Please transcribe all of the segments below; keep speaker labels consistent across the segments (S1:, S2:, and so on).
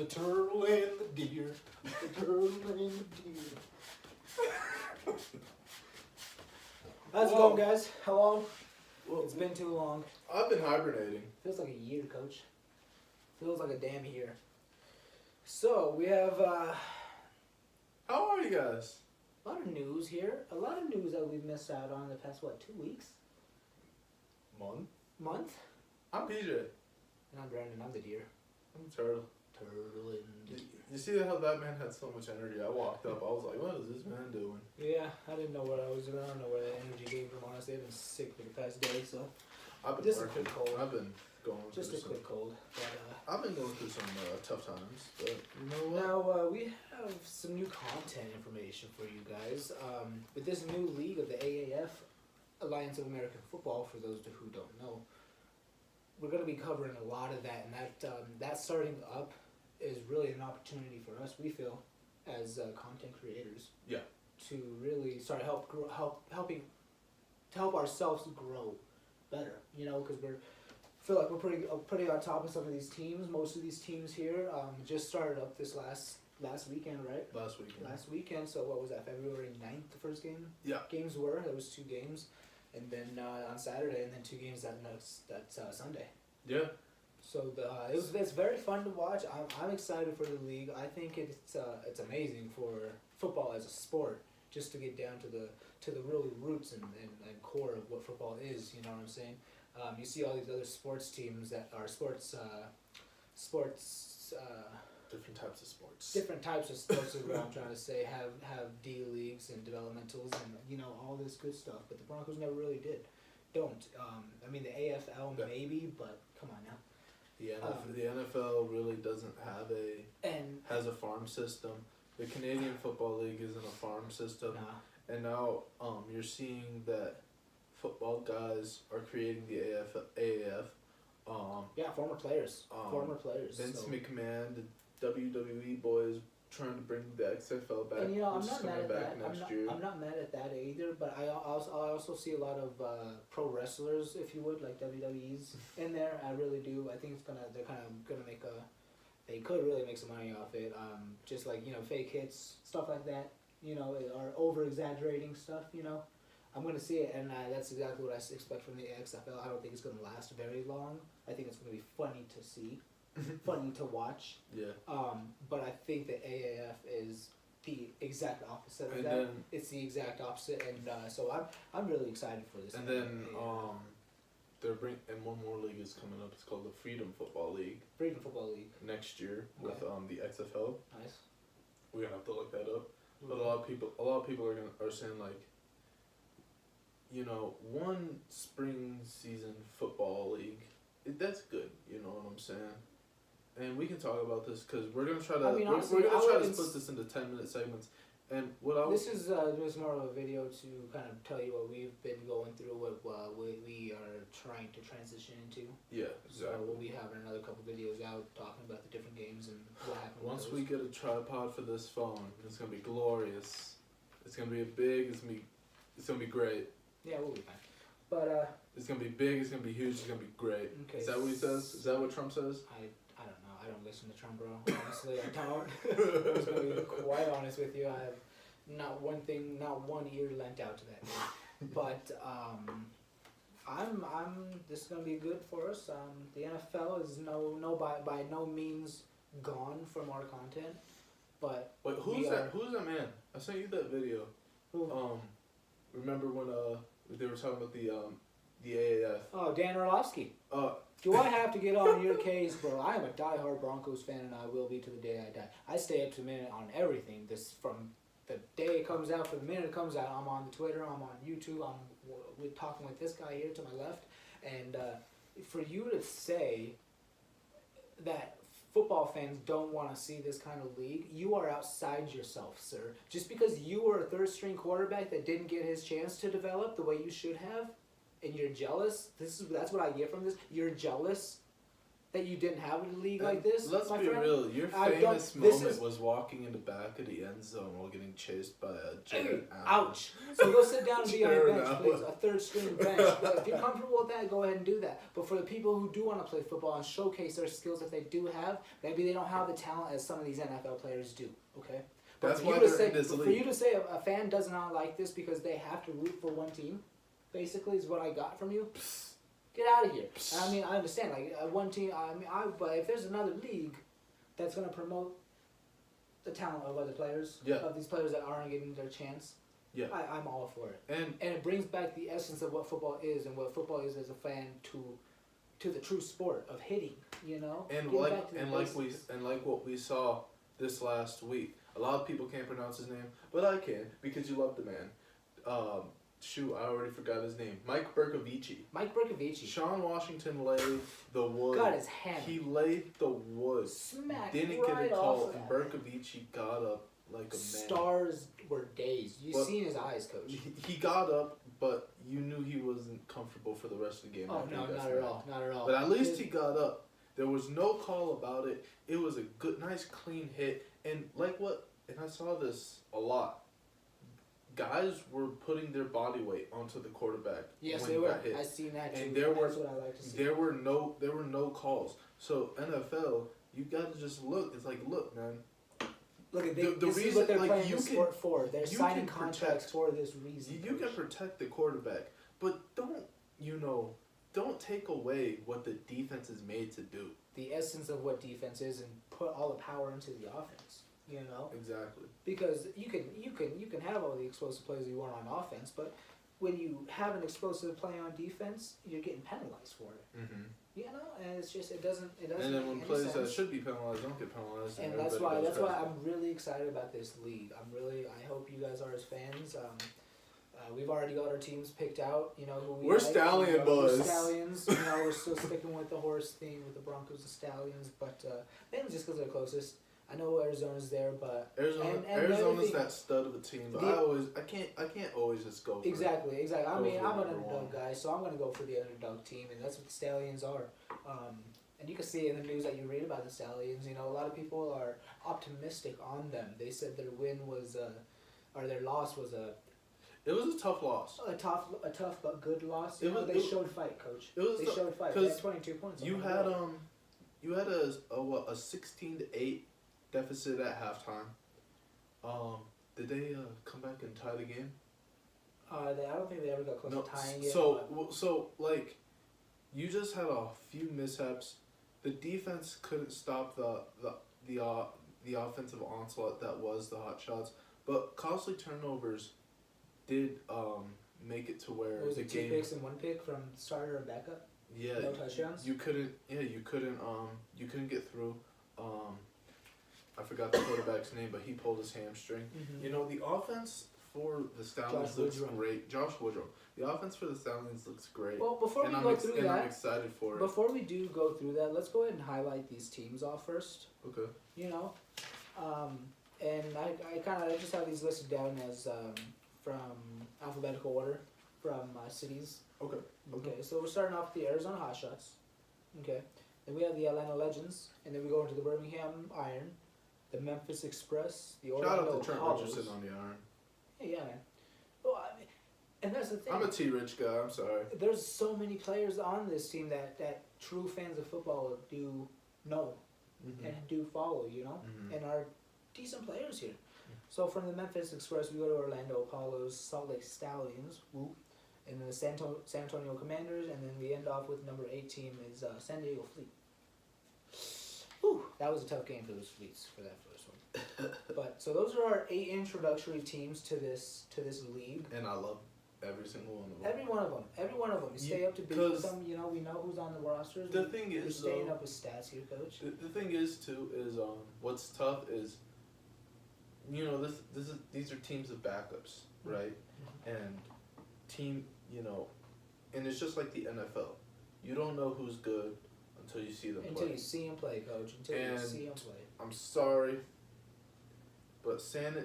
S1: The turtle and the deer. The turtle and the deer. How's it going, guys? Hello?
S2: Well,
S1: It's been too long.
S2: I've been hibernating.
S1: Feels like a year, Coach. Feels like a damn year. So, we have
S2: How are you guys?
S1: a lot of news here. A lot of news that we've missed out on in the past, 2 weeks? Month?
S2: I'm PJ.
S1: And I'm Brandon. I'm the deer.
S2: I'm Turtle.
S1: Turtle and deer.
S2: You see how that man had so much energy? I walked up, I was like, what is this man doing?
S1: Yeah, I didn't know what I was doing. I don't know where that energy came from, honestly. I've been sick for the past day, so
S2: I've been
S1: Just a
S2: working.
S1: quick cold.
S2: I've been going
S1: just a
S2: through
S1: quick cold. But,
S2: I've been going through some tough times, but you know what?
S1: now, we have some new content information for you guys. With this new league of the AAF, Alliance of American Football, for those who don't know, we're going to be covering a lot of that, and that starting up is really an opportunity for us, we feel, as content creators.
S2: Yeah.
S1: To really start helping to help ourselves grow better, because feel like we're pretty on top of some of these teams. Most of these teams here just started up this last weekend, right? Last weekend. So what was that? February 9th, the first game.
S2: Yeah.
S1: Games were. There was 2 games, and then on Saturday, and then 2 games that Sunday.
S2: Yeah.
S1: So it's very fun to watch. I'm excited for the league. I think it's amazing for football as a sport, just to get down to the real roots and core of what football is. You know what I'm saying? You see all these other sports teams that are
S2: Different types of sports.
S1: Different types of sports is what I'm trying to say. Have D leagues and developmentals and all this good stuff. But the Broncos never really did. Don't. I mean the AFL maybe, but come on now.
S2: The NFL really doesn't have has a farm system. The Canadian Football League isn't a farm system.
S1: Nah.
S2: And now you're seeing that football guys are creating the AAF.
S1: Former players.
S2: Vince
S1: so.
S2: McMahon, the WWE boys, trying to bring the XFL back.
S1: And I'm
S2: which is
S1: not mad
S2: coming
S1: at
S2: back
S1: that.
S2: next year.
S1: I'm not mad at that either. But I also see a lot of pro wrestlers, if you would, like WWE's in there. I really do. I think they're kind of gonna make they could really make some money off it. Just like fake hits, stuff like that. Or over exaggerating stuff. I'm gonna see it, and that's exactly what I expect from the XFL. I don't think it's gonna last very long. I think it's gonna be funny to see, funny to watch.
S2: Yeah.
S1: But I think the AAF is the exact opposite of
S2: And
S1: that.
S2: then,
S1: It's the exact opposite, and so I'm really excited for this.
S2: and then and one more league is coming up. It's called the Freedom Football League.
S1: Freedom Football League
S2: Next year with
S1: Okay.
S2: the XFL.
S1: Nice.
S2: We're gonna have to look that up. But a lot of people are saying like, one spring season football league, that's good. You know what I'm saying? And we can talk about this because we're gonna try to
S1: honestly,
S2: we're gonna try to
S1: wouldn't
S2: split this into 10-minute segments. And
S1: This is just more of a video to kind of tell you what we've been going through, what we are trying to transition into.
S2: Yeah,
S1: So
S2: exactly.
S1: we'll be having another couple videos out talking about the different games and what happened.
S2: Once
S1: with
S2: we
S1: those.
S2: get a tripod for this phone, it's gonna be glorious. It's gonna be big. It's gonna be great.
S1: Yeah, we'll be fine. But
S2: It's gonna be big. It's gonna be huge. It's gonna be great.
S1: Okay.
S2: Is that what he says? Is that what Trump says?
S1: I don't know. I don't listen to Trump, bro. Honestly, I don't. I'm just gonna be quite honest with you. I have not one ear lent out to that man. But this is gonna be good for us. The NFL is by no means gone from our content, but
S2: Wait, who's that? Who's that man? I sent you that video.
S1: who?
S2: Remember when they were talking about the AAF?
S1: Oh, Dan Orlovsky.
S2: Uh,
S1: Do I have to get on your case, bro? I am a diehard Broncos fan, and I will be to the day I die. I stay up to the minute on everything. This from the day it comes out, for the minute it comes out. I'm on Twitter. I'm on YouTube. We're talking with this guy here to my left, and for you to say that football fans don't want to see this kind of league, you are outside yourself, sir. Just because you were a third-string quarterback that didn't get his chance to develop the way you should have, and you're jealous. That's what I get from this. You're jealous that you didn't have a league like this.
S2: Let's
S1: my
S2: be
S1: friend.
S2: real. Your
S1: I don't-
S2: famous
S1: this
S2: moment
S1: is-
S2: was walking in the back of the end zone while getting chased by a
S1: Hey,
S2: Jared Allen.
S1: ouch. So go sit down and be on the
S2: Jared
S1: bench,
S2: Allen.
S1: please. A third string bench. But if you're comfortable with that, go ahead and do that. But for the people who do want to play football and showcase their skills that they do have, maybe they don't have the talent as some of these NFL players do. Okay. But
S2: That's
S1: for
S2: why
S1: you to
S2: they're
S1: say,
S2: in this
S1: for
S2: league.
S1: you to say a fan does not like this because they have to root for one team, basically is what I got from you. Get out of here. And I mean, I understand. Like one team. But if there's another league that's gonna promote the talent of other players,
S2: Yeah.
S1: of these players that aren't getting their chance,
S2: Yeah.
S1: I'm all for it.
S2: And
S1: And it brings back the essence of what football is and what football is as a fan to the true sport of hitting. You know.
S2: and
S1: Get
S2: like
S1: back to the
S2: and like we
S1: basics.
S2: and like what we saw this last week. A lot of people can't pronounce his name, but I can because you love the man. Shoot, I already forgot his name. Mike Bercovici.
S1: Mike Bercovici
S2: Sean Washington laid the wood.
S1: got his hand
S2: He laid the wood.
S1: smacked
S2: Didn't
S1: right
S2: get a
S1: off
S2: call,
S1: of
S2: and
S1: that.
S2: Bercovici got up like a man.
S1: Stars were dazed. You
S2: But-
S1: seen his eyes, coach?
S2: He got up, but you knew he wasn't comfortable for the rest of the game.
S1: Oh
S2: after
S1: no,
S2: he got
S1: not at
S2: smacked.
S1: all, not at all.
S2: But at least
S1: His-
S2: he got up. There was no call about it. It was a good, nice, clean hit. And and I saw this a lot. Guys were putting their body weight onto the quarterback
S1: Yes,
S2: when
S1: they
S2: he
S1: were.
S2: got hit.
S1: I seen that too.
S2: And there were-
S1: That's what I like to see.
S2: There were no calls. So NFL, you gotta just look. It's like, look, man.
S1: Look at
S2: the
S1: this is
S2: reason-
S1: what they're
S2: like,
S1: playing
S2: you
S1: the
S2: can-
S1: sport for. They're
S2: you
S1: signing
S2: can
S1: contracts
S2: protect-
S1: for this reason.
S2: You can
S1: coach.
S2: protect the quarterback, but don't take away what the defense is made to do.
S1: the essence of what defense is and put all the power into the offense. You know,
S2: Exactly.
S1: because you can have all the explosive plays you want on offense, but when you have an explosive play on defense, you're getting penalized for it.
S2: Mm-hmm.
S1: You know, and it's just it doesn't
S2: And then
S1: make
S2: when
S1: any
S2: plays that
S1: sense.
S2: should be penalized don't get penalized.
S1: And that's
S2: everybody
S1: why
S2: goes crazy.
S1: I'm really excited about this league. I hope you guys are as fans. We've already got our teams picked out. You know who we
S2: We're
S1: like.
S2: stallion
S1: You know,
S2: boys.
S1: We're stallions. You know we're still sticking with the horse theme with the Broncos and Stallions, but mainly just because they're closest. I know Arizona's there, but
S2: Arizona,
S1: and the other
S2: Arizona's
S1: thing-
S2: that stud of a team, but I can't always just go for it.
S1: exactly. I
S2: Go
S1: mean,
S2: for
S1: I'm an
S2: number
S1: underdog
S2: one.
S1: guy, so I'm gonna go for the underdog team, and that's what the Stallions are. And you can see in the news that you read about the Stallions. You know, a lot of people are optimistic on them. They said their win was, or their loss was
S2: It was a tough loss.
S1: a tough but good loss.
S2: It
S1: You know,
S2: was-
S1: they
S2: it-
S1: showed fight, coach.
S2: It was
S1: They
S2: tough,
S1: showed fight. They
S2: 'cause
S1: had 22 points. on
S2: You
S1: the
S2: had
S1: board.
S2: a 16-8 deficit at halftime. Did they come back and tie the game?
S1: I don't think they ever got close
S2: No.
S1: to tying it.
S2: So like, you just had a few mishaps. The defense couldn't stop the offensive onslaught that was the hot shots, but costly turnovers did make it to where
S1: was
S2: the
S1: it 2
S2: game.
S1: picks and 1 pick from starter and backup?
S2: Yeah,
S1: No touchdowns?
S2: you couldn't get through. I forgot the quarterback's name, but he pulled his hamstring.
S1: Mm-hmm.
S2: You know, the offense for the Stallions
S1: Josh
S2: looks
S1: Woodrow.
S2: great. Josh Woodrow. The offense for the Stallions looks great.
S1: Well, before we
S2: and
S1: go
S2: I'm
S1: through
S2: and I'm
S1: that,
S2: excited for it.
S1: before we do go through that, let's go ahead and highlight these teams off first.
S2: Okay.
S1: You know, and I just have these listed down as from alphabetical order from cities.
S2: Okay.
S1: Okay, so we're starting off with the Arizona Hotshots. Okay, then we have the Atlanta Legends, and then we go into the Birmingham Iron, the Memphis Express, the
S2: Shout
S1: Orlando
S2: out to Trent
S1: Apollos.
S2: Richardson on the iron.
S1: Yeah, man. Well, I mean, and that's the thing.
S2: I'm a T-Rich guy. I'm sorry.
S1: There's so many players on this team that true fans of football do know
S2: Mm-hmm.
S1: and do follow, you know,
S2: Mhm.
S1: and are decent players here. So from the Memphis Express, we go to Orlando Apollos, Salt Lake Stallions, whoop, and then the San Antonio Commanders, and then we end off with number 8 team is San Diego Fleet. Whew, that was a tough game for those Fleets for that first one. But so those are our 8 introductory teams to this league.
S2: And I love every single one of them.
S1: Every one of them. You stay up to date with them. You know, we know who's on the rosters.
S2: The thing
S1: We're
S2: is,
S1: staying
S2: though,
S1: up with stats here, coach.
S2: the thing is too is what's tough is, you know, these are teams of backups, right? And and it's just like the NFL. You don't know who's good until you see them
S1: Until
S2: play.
S1: you see him play, coach. Until you
S2: And-
S1: see him play.
S2: I'm sorry, but San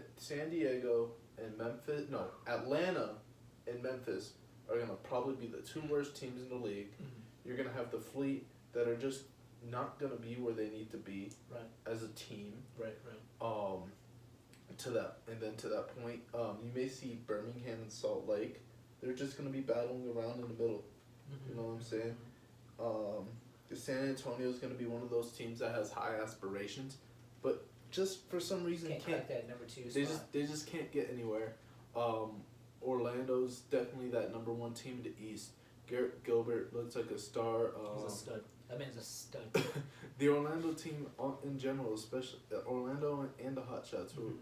S2: Diego and Atlanta and Memphis are gonna probably be the 2 worst teams in the league. You're gonna have the Fleet that are just not gonna be where they need to be
S1: Right.
S2: as a team.
S1: Right.
S2: To that point, you may see Birmingham and Salt Lake. They're just gonna be battling around in the middle. You know what I'm saying? San Antonio is gonna be one of those teams that has high aspirations, but just for some reason
S1: Can't crack that number 2 spot.
S2: they just can't get anywhere. Orlando's definitely that number 1 team in the East. Garrett Gilbert looks like a star.
S1: He's a stud. That man's a stud.
S2: The Orlando team in general, especially Orlando and the Hotshots, who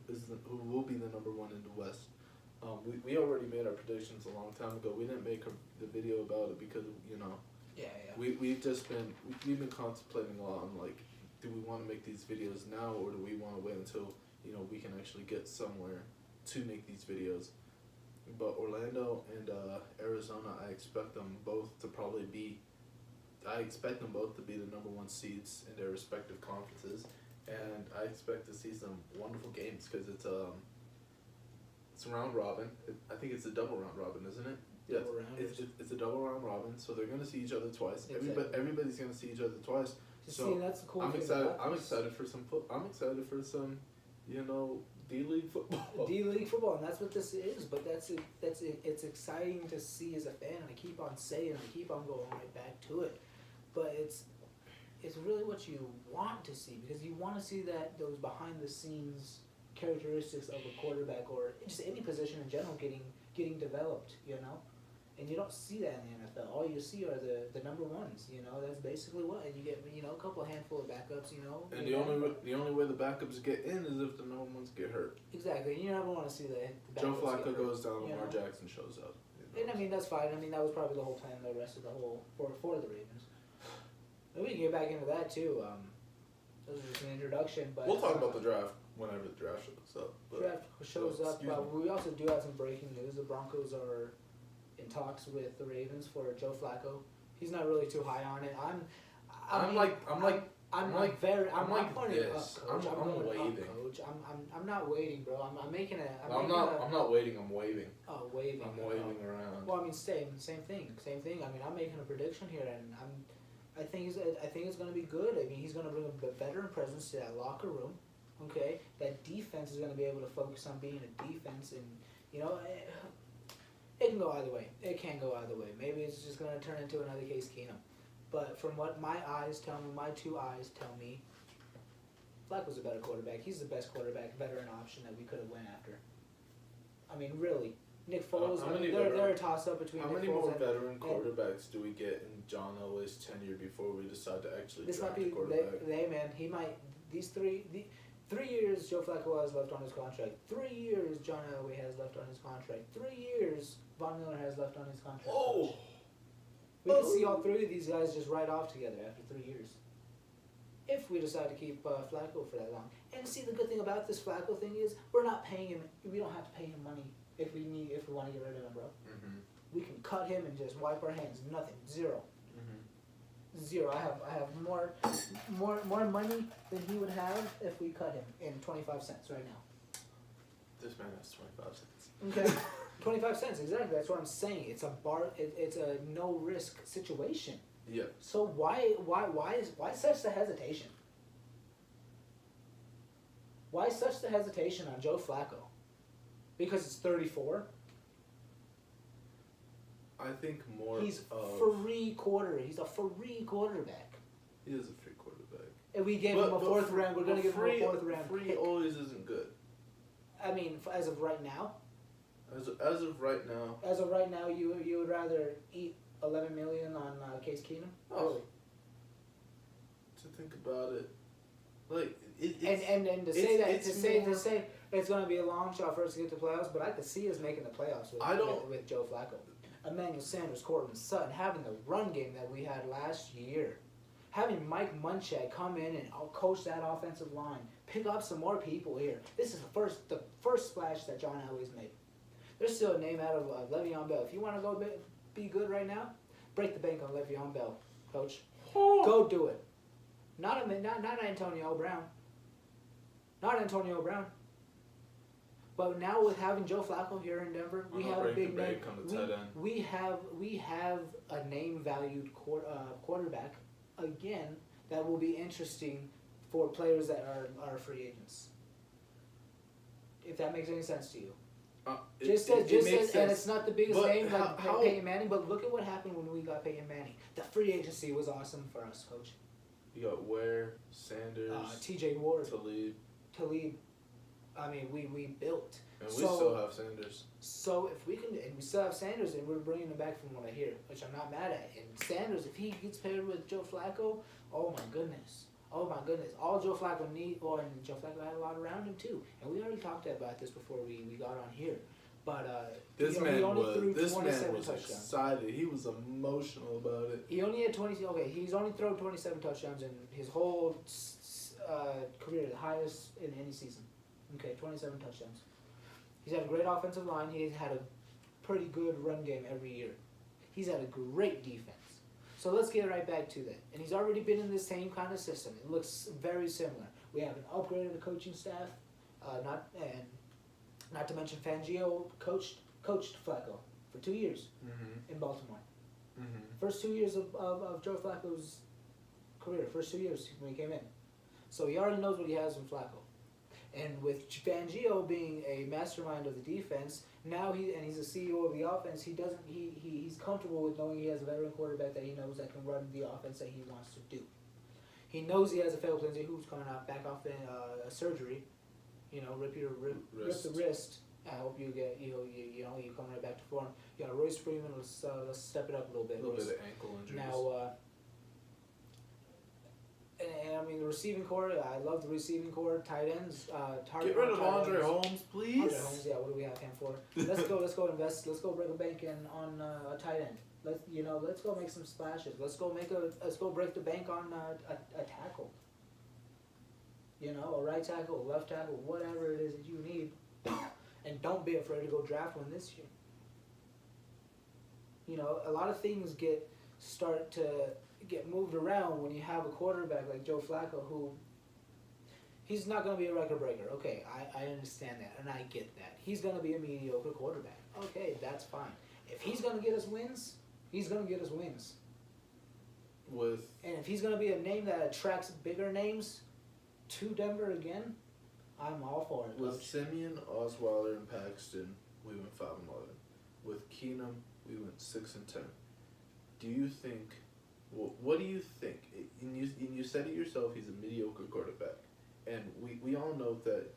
S2: will be the number 1 in the West. We already made our predictions a long time ago. We didn't make the video about it because
S1: Yeah.
S2: we've been contemplating a lot on like, do we want to make these videos now or do we want to wait until we can actually get somewhere to make these videos. But Orlando and Arizona, I expect them both to be the number 1 seeds in their respective conferences, and I expect to see some wonderful games because it's a round robin. I think it's a double round robin, isn't it? Yes, it's a double round robin, so they're gonna see each other twice.
S1: Exactly.
S2: Everybody's gonna see each other twice.
S1: So see, that's the cool
S2: I'm
S1: thing
S2: excited.
S1: about
S2: I'm
S1: this.
S2: excited for some I'm excited for some, D-League football.
S1: D-League football, and that's what this is. But it's exciting to see as a fan, and I keep on saying, I keep on going right back to it. But it's really what you want to see, because you want to see those behind the scenes characteristics of a quarterback or just any position in general getting developed, and you don't see that in the NFL. All you see are the number 1s, that's basically what, and you get a couple handful of backups,
S2: And the only way the backups get in is if the number 1s get hurt.
S1: Exactly, and you never want to see the backups.
S2: Joe Flacco
S1: get hurt,
S2: goes down, Lamar Jackson shows up.
S1: And I mean, that's fine. I mean, that was probably the whole plan, the rest of the whole for the Ravens. And we can get back into that too. This was just an introduction, but
S2: we'll talk about the draft whenever the draft shows up.
S1: Draft shows up. We also do have some breaking news. The Broncos are in talks with the Ravens for Joe Flacco. He's not really too high on it. I'm
S2: waiting.
S1: Coach. I'm not waiting, bro. I'm making a.
S2: I'm not waiting. I'm waving.
S1: Oh, waving.
S2: I'm waving around.
S1: Well, I mean, same thing. I mean, I'm making a prediction here, and I think it's going to be good. I mean, he's going to bring a veteran presence to that locker room. Okay, that defense is going to be able to focus on being a defense, and it can go either way. It can go either way. Maybe it's just going to turn into another Case Keenum. But from what my eyes tell me, my 2 eyes tell me, Flacco's a better quarterback. He's the best quarterback, veteran option that we could have went after. I mean, really. Nick Foles, they're a toss-up between
S2: How
S1: Nick
S2: many
S1: Foles
S2: more veteran quarterbacks do we get in John Elway's tenure before we decide to actually draft a quarterback?
S1: He might, these 3 years Joe Flacco has left on his contract. 3 years John Elway has left on his contract. 3 years Von Miller has left on his contract.
S2: Oh!
S1: We can see all 3 of these guys just ride off together after 3 years. If we decide to keep Flacco for that long. And see, the good thing about this Flacco thing is we're not paying him. We don't have to pay him money if we want to get rid of him, bro.
S2: Mm-hmm.
S1: We can cut him and just wipe our hands. Nothing. Zero.
S2: Mm-hmm.
S1: Zero. I have more money than he would have if we cut him in 25 cents right now.
S2: This man has 25 cents.
S1: Okay. 25 cents, exactly. That's what I'm saying. It's a no risk situation.
S2: Yeah.
S1: So why such the hesitation? Why such the hesitation on Joe Flacco? Because it's 34.
S2: I think more.
S1: He's free quarter. He's a free quarterback.
S2: He is a free quarterback.
S1: And we gave him a 4th round. We're gonna give him a 4th round.
S2: Free always isn't good.
S1: I mean, as of right now.
S2: As of right now.
S1: As of right now, you would rather eat $11 million on Case Keenum?
S2: Oh.
S1: Really?
S2: To think about it, like
S1: and to say it's going to be a long shot for us to get to the playoffs, but I could see us making the playoffs with Joe Flacco, Emmanuel Sanders, Courtland Sutton, having the run game that we had last year, having Mike Munchak come in and coach that offensive line, pick up some more people here. This is the first splash that John Elway's made. There's still a name out of Le'Veon Bell. If you want to go be good right now, break the bank on Le'Veon Bell, coach. Go do it. Not Antonio Brown. Not Antonio Brown. But now with having Joe Flacco here in Denver, we have a big name. We have a name valued quarterback again that will be interesting for players that are free agents. If that makes any sense to you. And it's not the biggest name like Peyton Manning, but look at what happened when we got Peyton Manning. The free agency was awesome for us, Coach.
S2: You got Ware, Sanders,
S1: T.J. Ward,
S2: Talib.
S1: I mean, we built.
S2: And we still have Sanders.
S1: So if we can, and we still have Sanders, and we're bringing him back from what I hear, which I'm not mad at. And Sanders, if he gets paired with Joe Flacco, oh my goodness. All Joe Flacco need, and Joe Flacco had a lot around him too. And we already talked about this before we got on here. But
S2: this man was excited. He was emotional about it.
S1: He only had 20. Okay, he's only thrown 27 touchdowns in his whole career, the highest in any season. Okay, 27 touchdowns. He's had a great offensive line. He's had a pretty good run game every year. He's had a great defense. So let's get right back to that. And he's already been in the same kind of system. It looks very similar. We have an upgrade of the coaching staff. Not to mention Fangio coached Flacco for 2 years in Baltimore. First 2 years of Joe Flacco's career. First 2 years when he came in. So he already knows what he has in Flacco. And with Fangio being a mastermind of the defense, now he's a CEO of the offense. He's comfortable with knowing he has a veteran quarterback that he knows that can run the offense that he wants to do. He knows he has a Philip Lindsay who's coming out back off a surgery, rip the wrist. I hope you get you come right back to form. You got Royce Freeman. Let's step it up a little bit.
S2: A little bit of ankle injuries.
S1: Now. And I mean the receiving core. I love the receiving core. Tight ends.
S2: Get rid of Andre Holmes, please.
S1: Andre Holmes, yeah. What do we have him for? Let's go invest. Let's go break a bank on a tight end. Let's go make some splashes. Let's go break the bank on a tackle. A right tackle, a left tackle, whatever it is that you need, and don't be afraid to go draft one this year. A lot of things start to get moved around when you have a quarterback like Joe Flacco who he's not going to be a record breaker. Okay, I understand that and I get that. He's going to be a mediocre quarterback. Okay, that's fine. If he's going to get us wins, he's going to get us wins. And if he's going to be a name that attracts bigger names to Denver again, I'm all for it.
S2: With Simeon, Osweiler, and Paxton, we went 5-11. With Keenum, we went 6-10. Do you think? Well, what do you think? And you said it yourself. He's a mediocre quarterback, and we all know that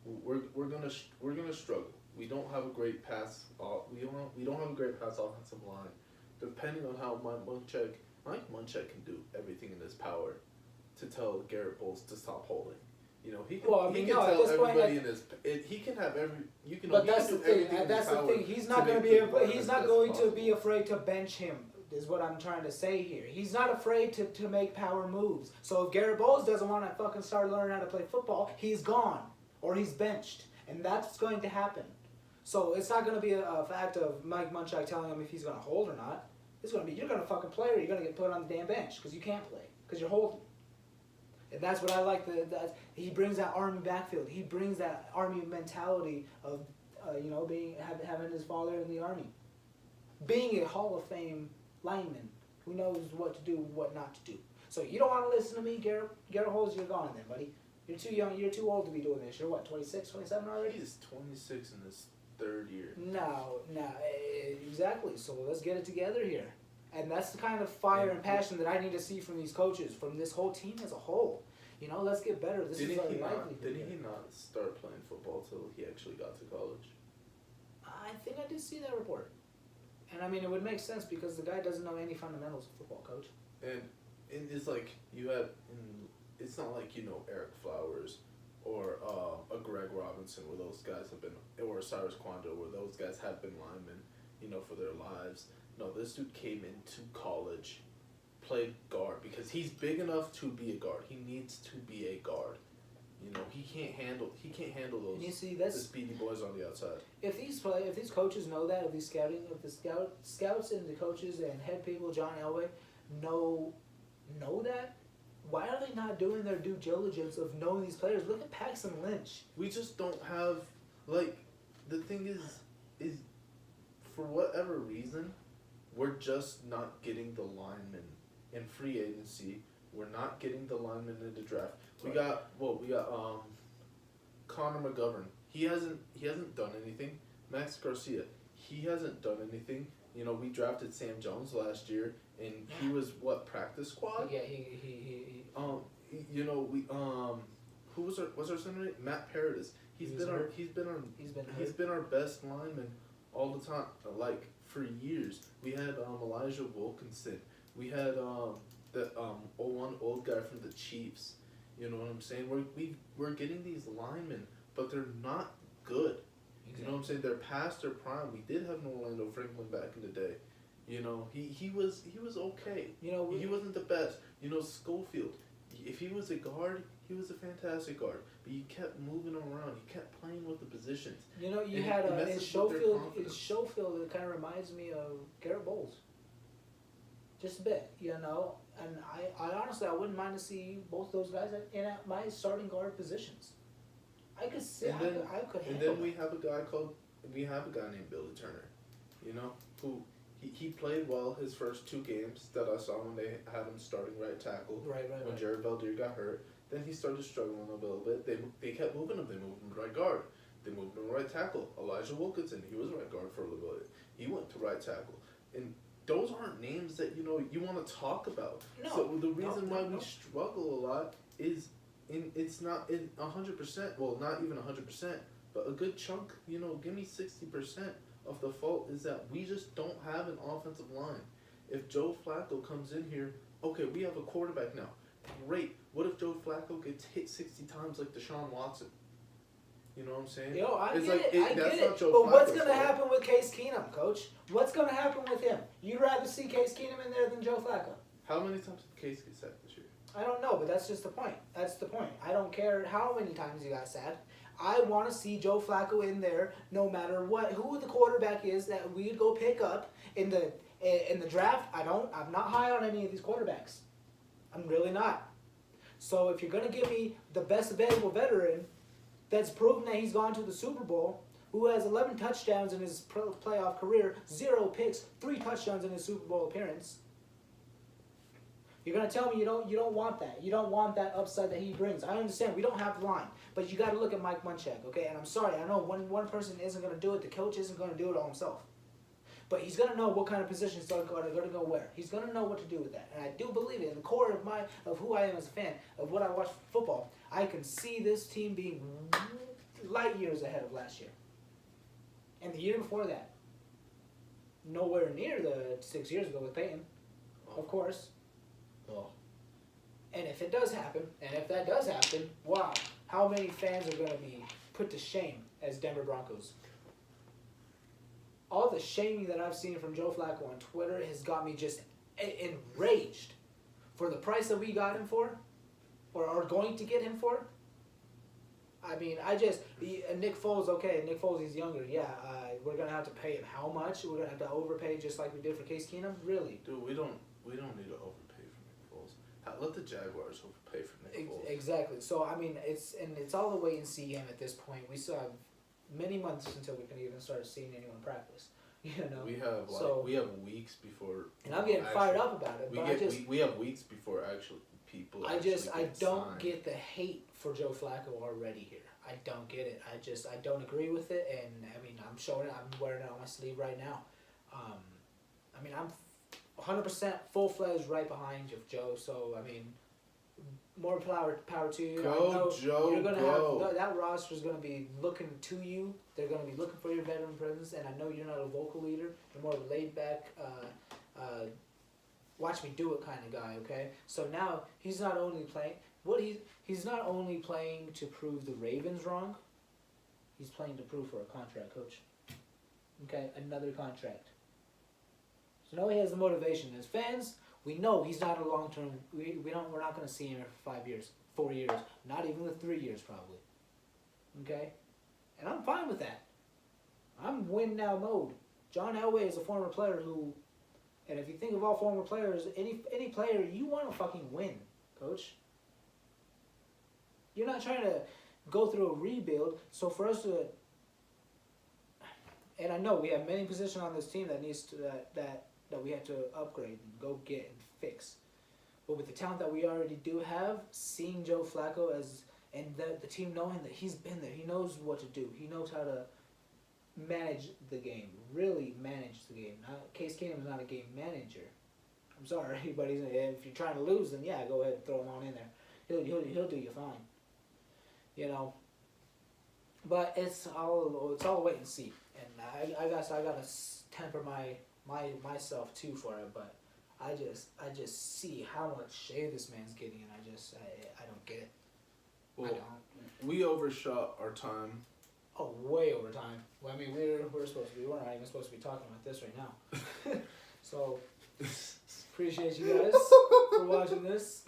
S2: we're gonna struggle. We don't have a great pass. We don't have a great pass offensive line. Depending on how Mike Munchak can do everything in his power to tell Garrett Bowles to stop holding. He can tell everybody in his. He can have every. You can.
S1: But that's the thing. That's the thing. He's not going to be. He's not going to be afraid to bench him. Is what I'm trying to say here. He's not afraid to make power moves. So if Garrett Bowles doesn't want to fucking start learning how to play football, he's gone or he's benched, and that's going to happen. So it's not going to be a fact of Mike Munchak telling him if he's going to hold or not. It's going to be you're going to fucking play or you're going to get put on the damn bench because you can't play because you're holding. And that's what I like. That he brings that Army backfield. He brings that Army mentality of having his father in the Army, being a Hall of Fame lineman who knows what to do, what not to do. So you don't want to listen to me, Garrett Holmes, you're gone then, buddy. You're too young, you're too old to be doing this. You're what, 26, 27 already?
S2: He's 26 in his third year.
S1: No, exactly. So let's get it together here. And that's the kind of fire and passion that I need to see from these coaches, from this whole team as a whole. Let's get better. Didn't
S2: he not start playing football till he actually got to college?
S1: I think I did see that report. And I mean, it would make sense because the guy doesn't know any fundamentals of football, Coach.
S2: And it's like it's not like Eric Flowers or a Greg Robinson where those guys have been, or Cyrus Quando where those guys have been linemen, for their lives. No, this dude came into college, played guard because he's big enough to be a guard. He needs to be a guard. He can't handle those the speedy boys on the outside.
S1: If these coaches know that, if the scouts and the coaches and head people, John Elway, know that, why are they not doing their due diligence of knowing these players? Look at Paxton Lynch.
S2: We just don't have the thing is for whatever reason, we're just not getting the linemen in free agency We're not getting the linemen in the draft. We got Connor McGovern. He hasn't done anything. Max Garcia. He hasn't done anything. You know, we drafted Sam Jones last year, and he was practice squad.
S1: Yeah, he.
S2: You know, we who was our center? Matt Paradis. He's been our best lineman all the time, like for years. We had Elijah Wilkinson. We had the old guy from the Chiefs. You know what I'm saying? We're getting these linemen, but they're not good. Exactly. You know what I'm saying? They're past their prime. We did have an Orlando Franklin back in the day. You know, he was okay. You know, he wasn't the best. You know, Schofield. If he was a guard, he was a fantastic guard. But you kept moving around. You kept playing with the positions.
S1: You know, you had in Schofield. It kind of reminds me of Garrett Bowles. Just a bit, you know. And I honestly, I wouldn't mind to see both those guys in my starting guard positions. I could see. I could.
S2: And then we have a guy named Billy Turner, you know, who he played well his first 2 games that I saw when they had him starting right tackle.
S1: Right.
S2: When Jared Valdir got hurt, then he started struggling a little bit. They kept moving him. They moved him to right guard. They moved him to right tackle. Elijah Wilkinson, he was right guard for a little bit. He went to right tackle, and those aren't names that you want to talk about.
S1: No.
S2: So the reason why we struggle a lot is it's not in 100%. Well, not even 100%, but a good chunk. You know, give me 60% of the fault is that we just don't have an offensive line. If Joe Flacco comes in here, okay, we have a quarterback now. Great. What if Joe Flacco gets hit 60 times like Deshaun Watson? You know what I'm saying?
S1: Yo, I
S2: it's
S1: get
S2: like,
S1: it. I
S2: that's
S1: get
S2: not
S1: it.
S2: Joe
S1: But what's
S2: Flacco's
S1: going to
S2: fault.
S1: happen with Case Keenum, Coach? What's going to happen with him? You'd rather see Case Keenum in there than Joe Flacco.
S2: How many times did Case get sacked this year?
S1: I don't know, but that's just the point. That's the point. I don't care how many times he got sacked. I want to see Joe Flacco in there, no matter who the quarterback is that we'd go pick up in the draft. I'm not high on any of these quarterbacks. I'm really not. So if you're gonna give me the best available veteran, that's proven that he's gone to the Super Bowl, who has 11 touchdowns in his playoff career, 0 picks, 3 touchdowns in his Super Bowl appearance. You're gonna tell me you don't want that. You don't want that upside that he brings. I understand we don't have the line, but you got to look at Mike Munchak, okay? And I'm sorry, I know one person isn't gonna do it. The coach isn't gonna do it all himself, but he's gonna know what kind of positions are gonna go where. He's gonna know what to do with that, and I do believe it. In the core of who I am as a fan of what I watch football, I can see this team being light years ahead of last year, and the year before that. Nowhere near the 6 years ago with Peyton, of course. And if it does happen, wow, how many fans are going to be put to shame as Denver Broncos? All the shaming that I've seen from Joe Flacco on Twitter has got me just enraged. For the price that we got him for, or are going to get him for, I mean, Nick Foles, okay, Nick Foles, he's younger, yeah, we're going to have to pay him how much? We're going to have to overpay just like we did for Case Keenum? Really?
S2: Dude, we don't need to overpay for Nick Foles. Let the Jaguars overpay for Nick Foles.
S1: Exactly. So, I mean, it's all the wait and see game at this point. We still have many months until we can even start seeing anyone practice. You know?
S2: We have weeks before.
S1: And I'm getting fired up about it.
S2: We have weeks before people.
S1: I don't get the hate for Joe Flacco already here. I don't get it. I don't agree with it, and I mean I'm showing it. I'm wearing it on my sleeve right now. I mean I'm 100% full-fledged right behind you, Joe. So I mean, more power to you.
S2: Go Joe.
S1: You're gonna have that roster is gonna be looking to you. They're gonna be looking for your veteran presence, and I know you're not a vocal leader. You're more of a laid-back, watch me do it kind of guy. Okay, so now he's not only playing. He's not only playing to prove the Ravens wrong, he's playing to prove for a contract, Coach. Okay, another contract. So now he has the motivation. As fans, we know he's not a long-term. We're not going to see him for 5 years, 4 years, not even with 3 years probably. Okay, and I'm fine with that. I'm win now mode. John Elway is a former player who, and if you think of all former players, any player you want to fucking win, Coach. You're not trying to go through a rebuild. So for us to, and I know we have many positions on this team that needs to that we have to upgrade and go get and fix. But with the talent that we already do have, seeing Joe Flacco and the team knowing that he's been there, he knows what to do. He knows how to manage the game, really manage the game. Case Keenum is not a game manager. I'm sorry, but if you're trying to lose, then yeah, go ahead and throw him on in there. He'll do you fine. You know. But it's all wait and see, and I guess I gotta temper myself too for it. But I just see how much shade this man's getting, and I don't get it.
S2: Well,
S1: I don't.
S2: we overshot our time.
S1: Oh, way over time. Well, I mean, we're supposed to be. We're not even supposed to be talking about this right now. So, appreciate you guys for watching this.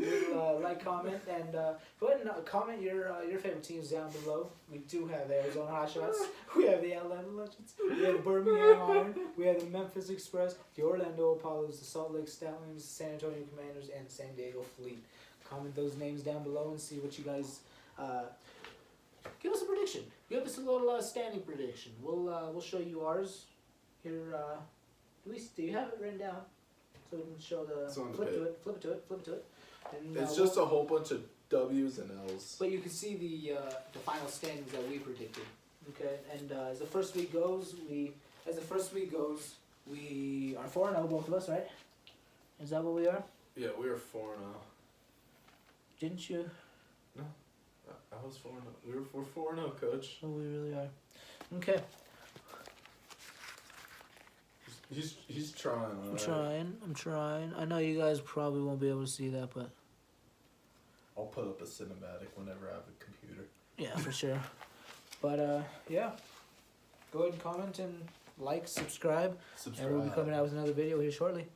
S1: Like, comment, and go ahead and comment your favorite teams down below. We do have the Arizona Hotshots. We have the Atlanta Legends. We have the Birmingham Iron. We have the Memphis Express, the Orlando Apollos, the Salt Lake Stallions, San Antonio Commanders, and San Diego Fleet. Comment those names down below and see what you guys. Give us a prediction. Give us a little standing prediction. We'll show you ours here. Do you have it written down? So we can show flip it to it. And,
S2: it's just a whole bunch of W's and L's.
S1: But you can see the final standings that we predicted. Okay, and as the first week goes, we are 4-0, both of us, right? Is that what we are?
S2: Yeah, we are 4-0.
S1: Didn't you?
S2: No, I was 4-0. We're 4-0, coach.
S1: Oh, we really are. Okay.
S2: He's trying.
S1: I'm trying. I know you guys probably won't be able to see that, but
S2: I'll put up a cinematic whenever I have a computer.
S1: yeah, for sure. But yeah, go ahead and comment and like, subscribe. And we'll be coming out with another video here shortly.